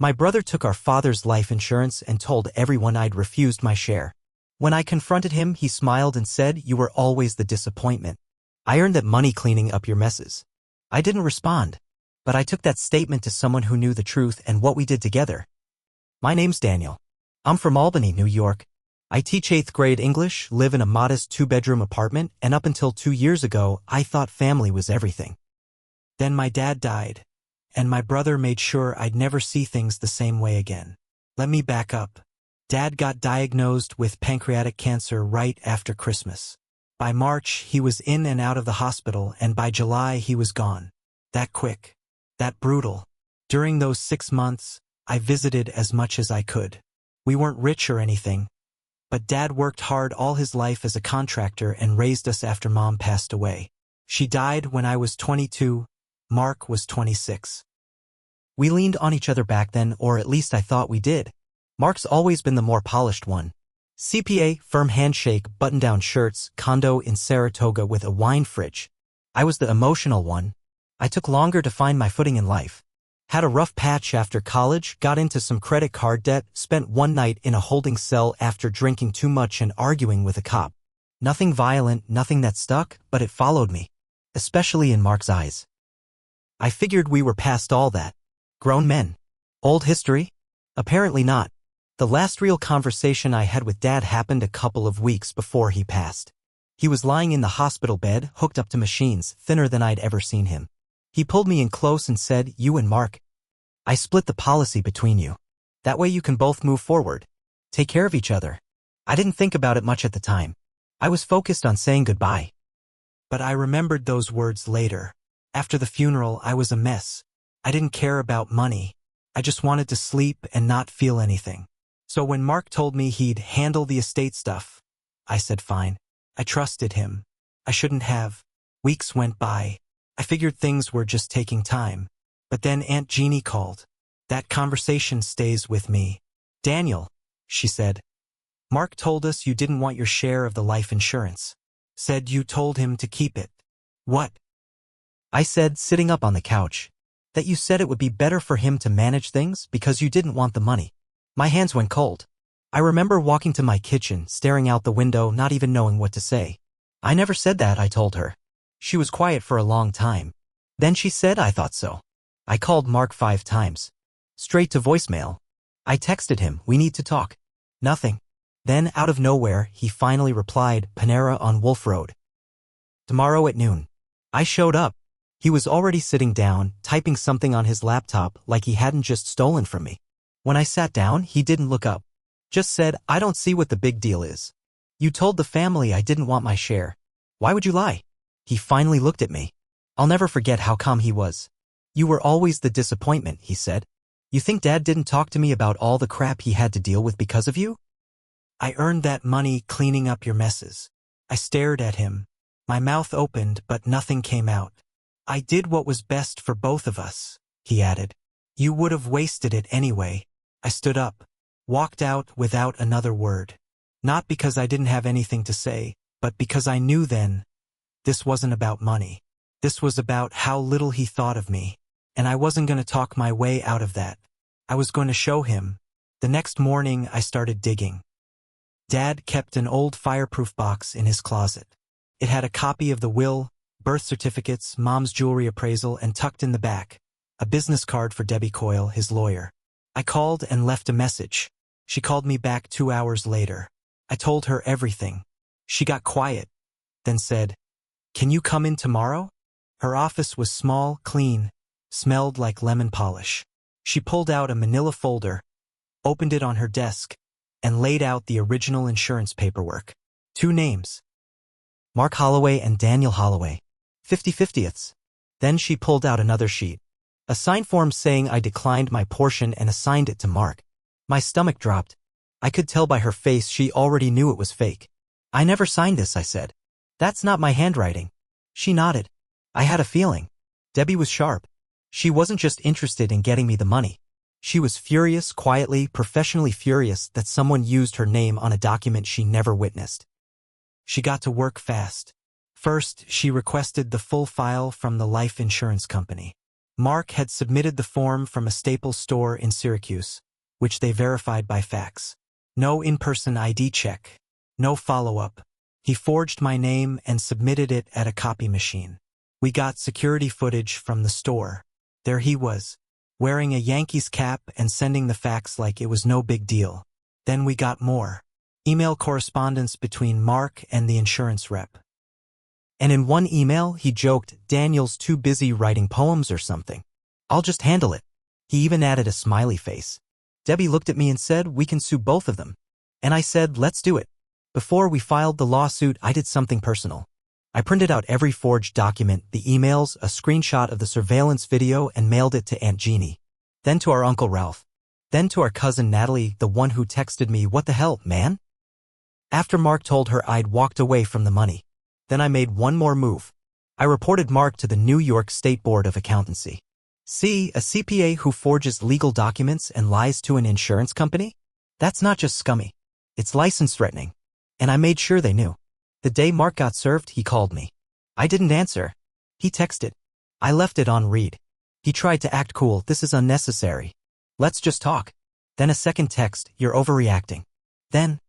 My brother took our father's life insurance and told everyone I'd refused my share. When I confronted him, he smiled and said, "You were always the disappointment. I earned that money cleaning up your messes." I didn't respond, but I took that statement to someone who knew the truth and what we did together. My name's Daniel. I'm from Albany, New York. I teach 8th grade English, live in a modest 2-bedroom apartment, and up until 2 years ago, I thought family was everything. Then my dad died, and my brother made sure I'd never see things the same way again. Let me back up. Dad got diagnosed with pancreatic cancer right after Christmas. By March, he was in and out of the hospital, and by July, he was gone. That quick. That brutal. During those 6 months, I visited as much as I could. We weren't rich or anything, but Dad worked hard all his life as a contractor and raised us after Mom passed away. She died when I was 22. Mark was 26. We leaned on each other back then, or at least I thought we did. Mark's always been the more polished one. CPA, firm handshake, button-down shirts, condo in Saratoga with a wine fridge. I was the emotional one. I took longer to find my footing in life. Had a rough patch after college, got into some credit card debt, spent one night in a holding cell after drinking too much and arguing with a cop. Nothing violent, nothing that stuck, but it followed me. Especially in Mark's eyes. I figured we were past all that. Grown men. Old history? Apparently not. The last real conversation I had with Dad happened a couple of weeks before he passed. He was lying in the hospital bed, hooked up to machines, thinner than I'd ever seen him. He pulled me in close and said, "You and Mark, I split the policy between you. That way you can both move forward. Take care of each other." I didn't think about it much at the time. I was focused on saying goodbye. But I remembered those words later. After the funeral, I was a mess. I didn't care about money. I just wanted to sleep and not feel anything. So when Mark told me he'd handle the estate stuff, I said fine. I trusted him. I shouldn't have. Weeks went by. I figured things were just taking time. But then Aunt Jeannie called. That conversation stays with me. "Daniel," she said, "Mark told us you didn't want your share of the life insurance. Said you told him to keep it." "What?" I said, sitting up on the couch. "That you said it would be better for him to manage things because you didn't want the money." My hands went cold. I remember walking to my kitchen, staring out the window, not even knowing what to say. "I never said that," I told her. She was quiet for a long time. Then she said, "I thought so." I called Mark 5 times. Straight to voicemail. I texted him, "We need to talk." Nothing. Then, out of nowhere, he finally replied, "Panera on Wolf Road. Tomorrow at noon." I showed up. He was already sitting down, typing something on his laptop like he hadn't just stolen from me. When I sat down, he didn't look up. Just said, "I don't see what the big deal is. You told the family I didn't want my share. Why would you lie?" He finally looked at me. I'll never forget how calm he was. "You were always the disappointment," he said. "You think Dad didn't talk to me about all the crap he had to deal with because of you? I earned that money cleaning up your messes." I stared at him. My mouth opened, but nothing came out. "I did what was best for both of us," he added. "You would have wasted it anyway." I stood up, walked out without another word. Not because I didn't have anything to say, but because I knew then, this wasn't about money. This was about how little he thought of me, and I wasn't going to talk my way out of that. I was going to show him. The next morning, I started digging. Dad kept an old fireproof box in his closet. It had a copy of the will, birth certificates, Mom's jewelry appraisal, and tucked in the back, a business card for Debbie Coyle, his lawyer. I called and left a message. She called me back 2 hours later. I told her everything. She got quiet, then said, "Can you come in tomorrow?" Her office was small, clean, smelled like lemon polish. She pulled out a manila folder, opened it on her desk, and laid out the original insurance paperwork. 2 names. Mark Holloway and Daniel Holloway. 50/50ths. Then she pulled out another sheet. A sign form saying I declined my portion and assigned it to Mark. My stomach dropped. I could tell by her face she already knew it was fake. "I never signed this," I said. "That's not my handwriting." She nodded. I had a feeling. Debbie was sharp. She wasn't just interested in getting me the money. She was furious, quietly, professionally furious that someone used her name on a document she never witnessed. She got to work fast. First, she requested the full file from the life insurance company. Mark had submitted the form from a Staples store in Syracuse, which they verified by fax. No in-person ID check. No follow-up. He forged my name and submitted it at a copy machine. We got security footage from the store. There he was, wearing a Yankees cap and sending the fax like it was no big deal. Then we got more. Email correspondence between Mark and the insurance rep. And in one email, he joked, "Daniel's too busy writing poems or something. I'll just handle it." He even added a smiley face. Debbie looked at me and said, "We can sue both of them." And I said, "Let's do it." Before we filed the lawsuit, I did something personal. I printed out every forged document, the emails, a screenshot of the surveillance video, and mailed it to Aunt Jeannie. Then to our Uncle Ralph. Then to our cousin Natalie, the one who texted me, "What the hell, man?" After Mark told her, I'd walked away from the money. Then I made one more move. I reported Mark to the New York State Board of Accountancy. See, a CPA who forges legal documents and lies to an insurance company? That's not just scummy. It's license threatening. And I made sure they knew. The day Mark got served, he called me. I didn't answer. He texted. I left it on read. He tried to act cool. "This is unnecessary. Let's just talk." Then a second text, "You're overreacting." Then,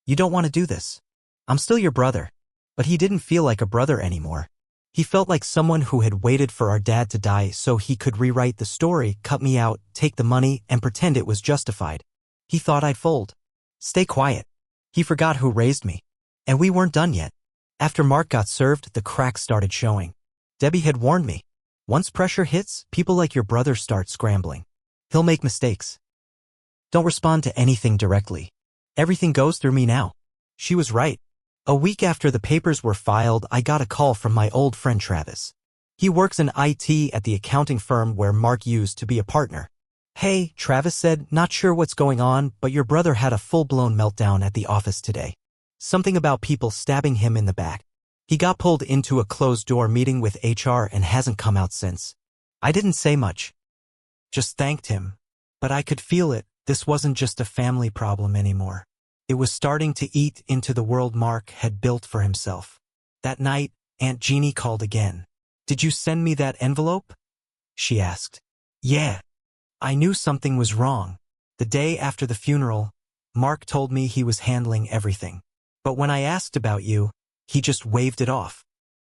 "You don't want to do this. I'm still your brother." But he didn't feel like a brother anymore. He felt like someone who had waited for our dad to die so he could rewrite the story, cut me out, take the money, and pretend it was justified. He thought I'd fold. Stay quiet. He forgot who raised me. And we weren't done yet. After Mark got served, the cracks started showing. Debbie had warned me. Once pressure hits, people like your brother start scrambling. He'll make mistakes. Don't respond to anything directly. Everything goes through me now. She was right. A week after the papers were filed, I got a call from my old friend Travis. He works in IT at the accounting firm where Mark used to be a partner. "Hey," Travis said, "not sure what's going on, but your brother had a full-blown meltdown at the office today. Something about people stabbing him in the back. He got pulled into a closed-door meeting with HR and hasn't come out since." I didn't say much. Just thanked him. But I could feel it. This wasn't just a family problem anymore. It was starting to eat into the world Mark had built for himself. That night, Aunt Jeannie called again. "Did you send me that envelope?" she asked. "Yeah." I knew something was wrong. The day after the funeral, Mark told me he was handling everything. But when I asked about you, he just waved it off.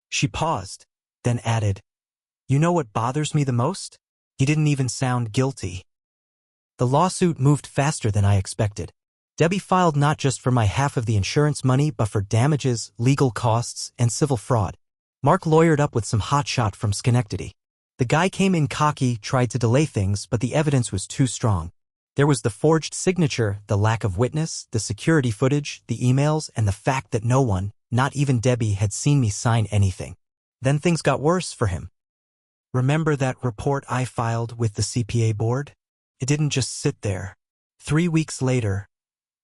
She paused, then added, "You know what bothers me the most?" He didn't even sound guilty. The lawsuit moved faster than I expected. Debbie filed not just for my half of the insurance money, but for damages, legal costs, and civil fraud. Mark lawyered up with some hotshot from Schenectady. The guy came in cocky, tried to delay things, but the evidence was too strong. There was the forged signature, the lack of witness, the security footage, the emails, and the fact that no one, not even Debbie, had seen me sign anything. Then things got worse for him. Remember that report I filed with the CPA board? It didn't just sit there. 3 weeks later,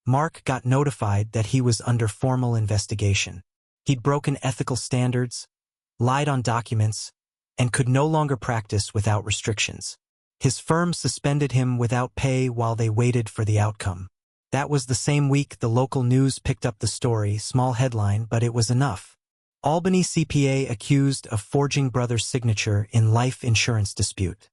Mark got notified that he was under formal investigation. He'd broken ethical standards, lied on documents, and could no longer practice without restrictions. His firm suspended him without pay while they waited for the outcome. That was the same week the local news picked up the story, small headline, but it was enough. Albany CPA accused of forging brother's signature in life insurance dispute.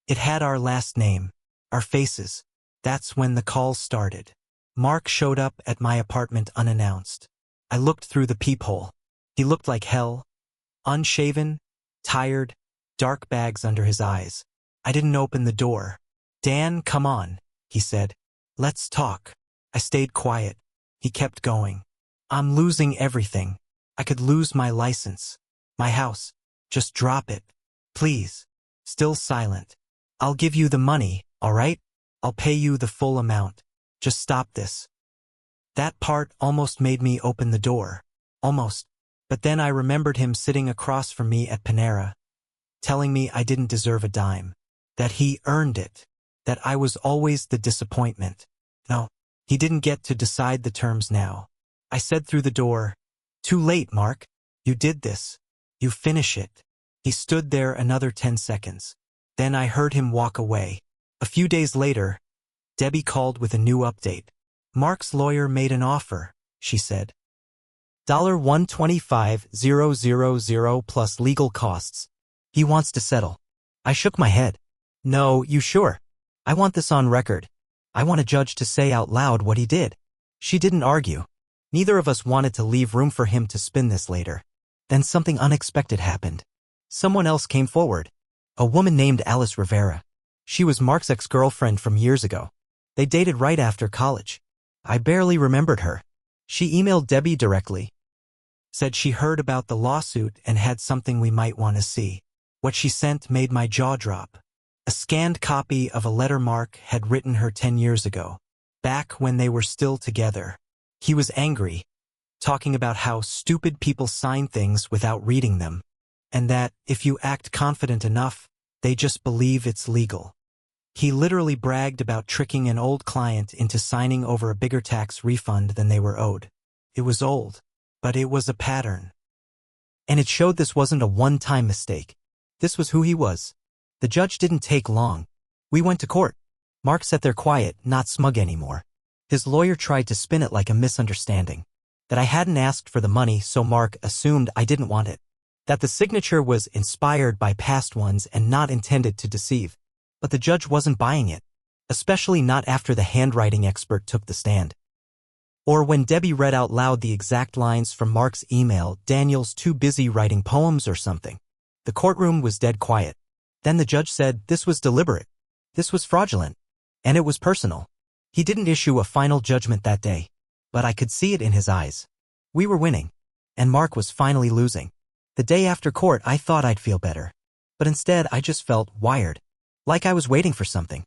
It had our last name, our faces. That's when the calls started. Mark showed up at my apartment unannounced. I looked through the peephole. He looked like hell. Unshaven, tired, dark bags under his eyes. I didn't open the door. "Dan, come on," he said. "Let's talk." I stayed quiet. He kept going. "I'm losing everything. I could lose my license. My house. Just drop it. Please." Still silent. "I'll give you the money, all right? I'll pay you the full amount. Just stop this." That part almost made me open the door. Almost. But then I remembered him sitting across from me at Panera, telling me I didn't deserve a dime. That he earned it. That I was always the disappointment. No, he didn't get to decide the terms now. I said through the door, "Too late, Mark. You did this. You finish it." He stood there another 10 seconds. Then I heard him walk away. A few days later, Debbie called with a new update. "Mark's lawyer made an offer," she said. $125,000 plus legal costs. He wants to settle. I shook my head. No, you sure? I want this on record. I want a judge to say out loud what he did. She didn't argue. Neither of us wanted to leave room for him to spin this later. Then something unexpected happened. Someone else came forward. A woman named Alice Rivera. She was Mark's ex-girlfriend from years ago. They dated right after college. I barely remembered her. She emailed Debbie directly. Said she heard about the lawsuit and had something we might want to see. What she sent made my jaw drop. A scanned copy of a letter Mark had written her 10 years ago, back when they were still together. He was angry, talking about how stupid people sign things without reading them, and that, if you act confident enough, they just believe it's legal. He literally bragged about tricking an old client into signing over a bigger tax refund than they were owed. It was old, but it was a pattern. And it showed this wasn't a one-time mistake. This was who he was. The judge didn't take long. We went to court. Mark sat there quiet, not smug anymore. His lawyer tried to spin it like a misunderstanding. That I hadn't asked for the money, so Mark assumed I didn't want it. That the signature was inspired by past ones and not intended to deceive. But the judge wasn't buying it. Especially not after the handwriting expert took the stand. Or when Debbie read out loud the exact lines from Mark's email, "Daniel's too busy writing poems or something." The courtroom was dead quiet. Then the judge said this was deliberate. This was fraudulent. And it was personal. He didn't issue a final judgment that day. But I could see it in his eyes. We were winning. And Mark was finally losing. The day after court, I thought I'd feel better. But instead, I just felt wired. Like I was waiting for something.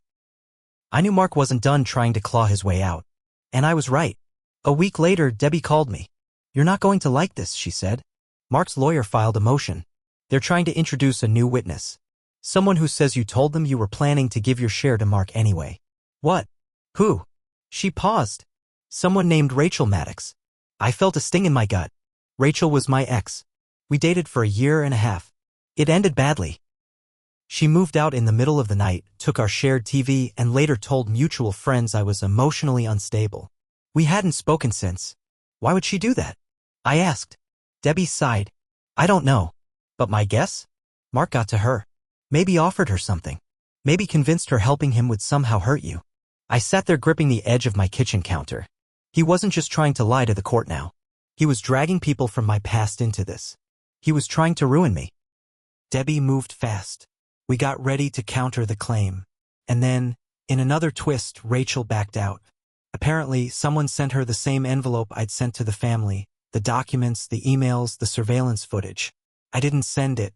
I knew Mark wasn't done trying to claw his way out. And I was right. A week later, Debbie called me. "You're not going to like this," she said. Mark's lawyer filed a motion. They're trying to introduce a new witness. Someone who says you told them you were planning to give your share to Mark anyway. What? Who? She paused. Someone named Rachel Maddox. I felt a sting in my gut. Rachel was my ex. We dated for a year and a half. It ended badly. She moved out in the middle of the night, took our shared TV, and later told mutual friends I was emotionally unstable. We hadn't spoken since. Why would she do that? I asked. Debbie sighed. I don't know. But my guess? Mark got to her. Maybe offered her something. Maybe convinced her helping him would somehow hurt you. I sat there gripping the edge of my kitchen counter. He wasn't just trying to lie to the court now. He was dragging people from my past into this. He was trying to ruin me. Debbie moved fast. We got ready to counter the claim. And then, in another twist, Rachel backed out. Apparently, someone sent her the same envelope I'd sent to the family, the documents, the emails, the surveillance footage. I didn't send it.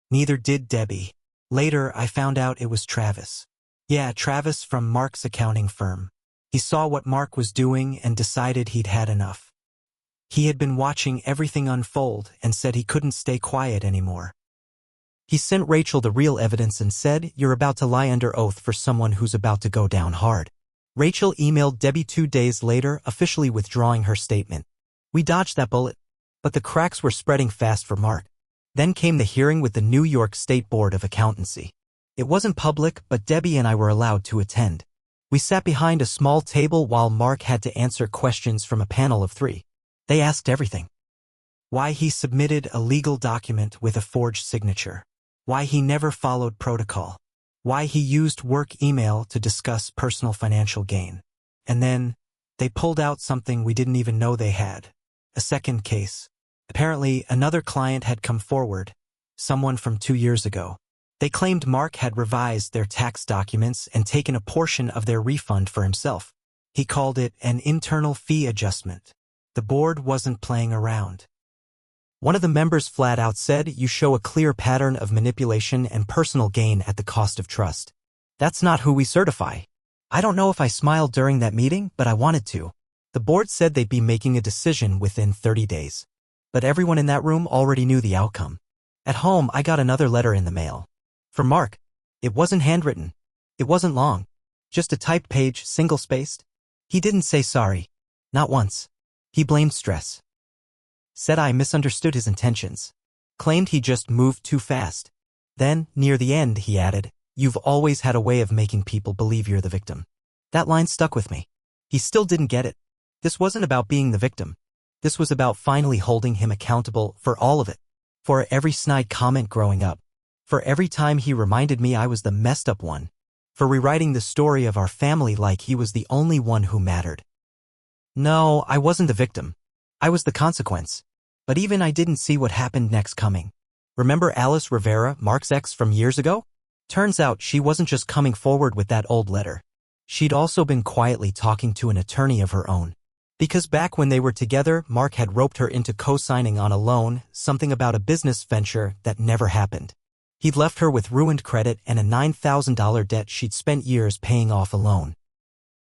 Neither did Debbie. Later, I found out it was Travis. Yeah, Travis from Mark's accounting firm. He saw what Mark was doing and decided he'd had enough. He had been watching everything unfold and said he couldn't stay quiet anymore. He sent Rachel the real evidence and said, "You're about to lie under oath for someone who's about to go down hard." Rachel emailed Debbie 2 days later, officially withdrawing her statement. We dodged that bullet. But the cracks were spreading fast for Mark. Then came the hearing with the New York State Board of Accountancy. It wasn't public, but Debbie and I were allowed to attend. We sat behind a small table while Mark had to answer questions from a panel of 3. They asked everything. Why he submitted a legal document with a forged signature. Why he never followed protocol. Why he used work email to discuss personal financial gain. And then, they pulled out something we didn't even know they had. A second case. Apparently, another client had come forward. Someone from 2 years ago. They claimed Mark had revised their tax documents and taken a portion of their refund for himself. He called it an internal fee adjustment. The board wasn't playing around. One of the members flat out said, "You show a clear pattern of manipulation and personal gain at the cost of trust. That's not who we certify." I don't know if I smiled during that meeting, but I wanted to. The board said they'd be making a decision within 30 days. But everyone in that room already knew the outcome. At home, I got another letter in the mail. From Mark. It wasn't handwritten. It wasn't long. Just a typed page, single-spaced. He didn't say sorry. Not once. He blamed stress. Said I misunderstood his intentions. Claimed he just moved too fast. Then, near the end, he added, "You've always had a way of making people believe you're the victim." That line stuck with me. He still didn't get it. This wasn't about being the victim. This was about finally holding him accountable for all of it. For every snide comment growing up. For every time he reminded me I was the messed up one. For rewriting the story of our family like he was the only one who mattered. No, I wasn't the victim. I was the consequence. But even I didn't see what happened next coming. Remember Alice Rivera, Mark's ex from years ago? Turns out she wasn't just coming forward with that old letter. She'd also been quietly talking to an attorney of her own. Because back when they were together, Mark had roped her into co-signing on a loan, something about a business venture that never happened. He'd left her with ruined credit and a $9,000 debt she'd spent years paying off alone.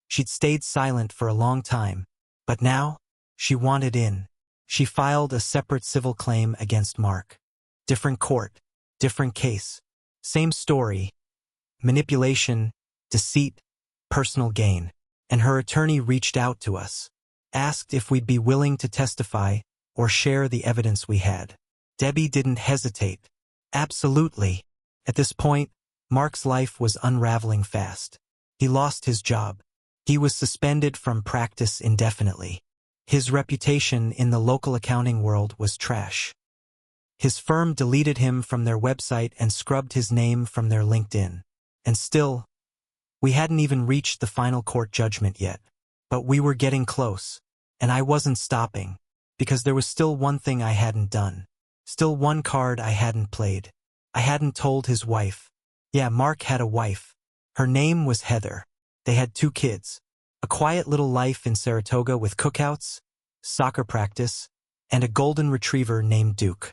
She'd stayed silent for a long time, but now, she wanted in. She filed a separate civil claim against Mark. Different court, different case, same story. Manipulation, deceit, personal gain. And her attorney reached out to us, asked if we'd be willing to testify or share the evidence we had. Debbie didn't hesitate. Absolutely. At this point, Mark's life was unraveling fast. He lost his job. He was suspended from practice indefinitely. His reputation in the local accounting world was trash. His firm deleted him from their website and scrubbed his name from their LinkedIn. And still, we hadn't even reached the final court judgment yet. But we were getting close. And I wasn't stopping. Because there was still one thing I hadn't done. Still one card I hadn't played. I hadn't told his wife. Yeah, Mark had a wife. Her name was Heather. They had 2 kids. A quiet little life in Saratoga with cookouts, soccer practice, and a golden retriever named Duke.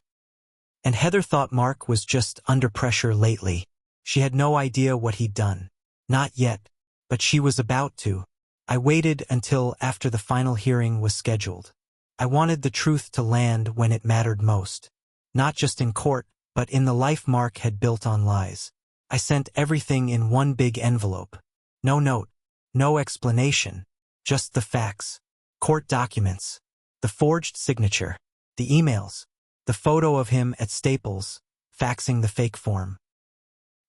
And Heather thought Mark was just under pressure lately. She had no idea what he'd done. Not yet, but she was about to. I waited until after the final hearing was scheduled. I wanted the truth to land when it mattered most. Not just in court, but in the life Mark had built on lies. I sent everything in one big envelope. No note, no explanation, just the facts, court documents, the forged signature, the emails, the photo of him at Staples, faxing the fake form,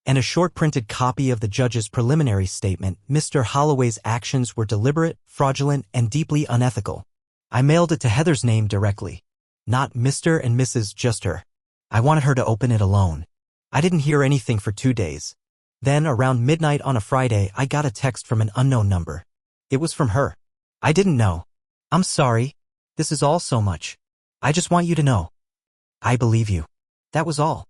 and a short printed copy of the judge's preliminary statement. Mr. Holloway's actions were deliberate, fraudulent, and deeply unethical. I mailed it to Heather's name directly. Not Mr. and Mrs., just her. I wanted her to open it alone. I didn't hear anything for 2 days. Then, around midnight on a Friday, I got a text from an unknown number. It was from her. I didn't know. I'm sorry. This is all so much. I just want you to know. I believe you. That was all.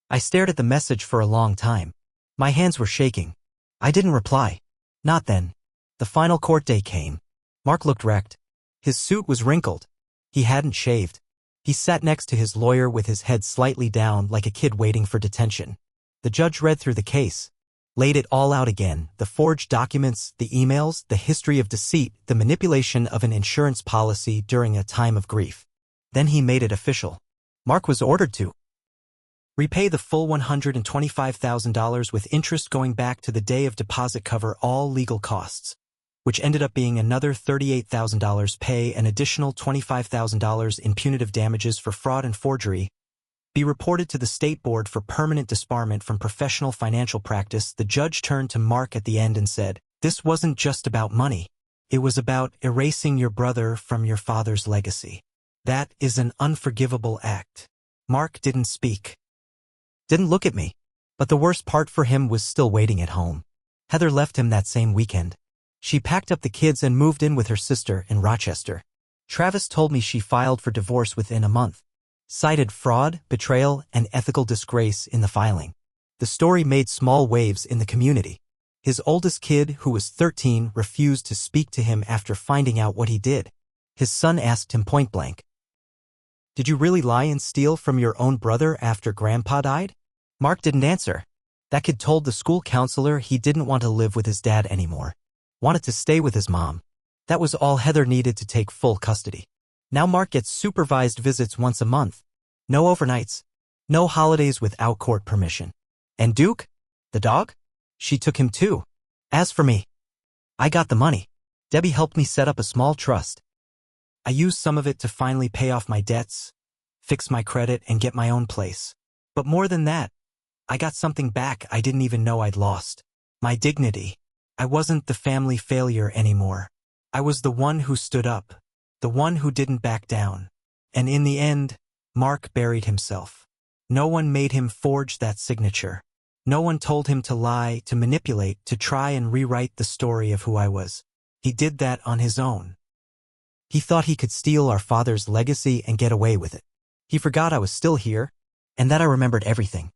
I stared at the message for a long time. My hands were shaking. I didn't reply. Not then. The final court day came. Mark looked wrecked. His suit was wrinkled. He hadn't shaved. He sat next to his lawyer with his head slightly down like a kid waiting for detention. The judge read through the case, laid it all out again, the forged documents, the emails, the history of deceit, the manipulation of an insurance policy during a time of grief. Then he made it official. Mark was ordered to repay the full $125,000 with interest going back to the day of deposit, cover all legal costs, which ended up being another $38,000, pay an additional $25,000 in punitive damages for fraud and forgery, be reported to the state board for permanent disbarment from professional financial practice. The judge turned to Mark at the end and said, "This wasn't just about money. It was about erasing your brother from your father's legacy. That is an unforgivable act." Mark didn't speak. Didn't look at me. But the worst part for him was still waiting at home. Heather left him that same weekend. She packed up the kids and moved in with her sister in Rochester. Travis told me she filed for divorce within a month. Cited fraud, betrayal, and ethical disgrace in the filing. The story made small waves in the community. His oldest kid, who was 13, refused to speak to him after finding out what he did. His son asked him point blank, "Did you really lie and steal from your own brother after Grandpa died?" Mark didn't answer. That kid told the school counselor he didn't want to live with his dad anymore. Wanted to stay with his mom. That was all Heather needed to take full custody. Now Mark gets supervised visits once a month. No overnights. No holidays without court permission. And Duke? The dog? She took him too. As for me, I got the money. Debbie helped me set up a small trust. I used some of it to finally pay off my debts, fix my credit, and get my own place. But more than that, I got something back I didn't even know I'd lost. My dignity. I wasn't the family failure anymore. I was the one who stood up, the one who didn't back down. And in the end, Mark buried himself. No one made him forge that signature. No one told him to lie, to manipulate, to try and rewrite the story of who I was. He did that on his own. He thought he could steal our father's legacy and get away with it. He forgot I was still here, and that I remembered everything.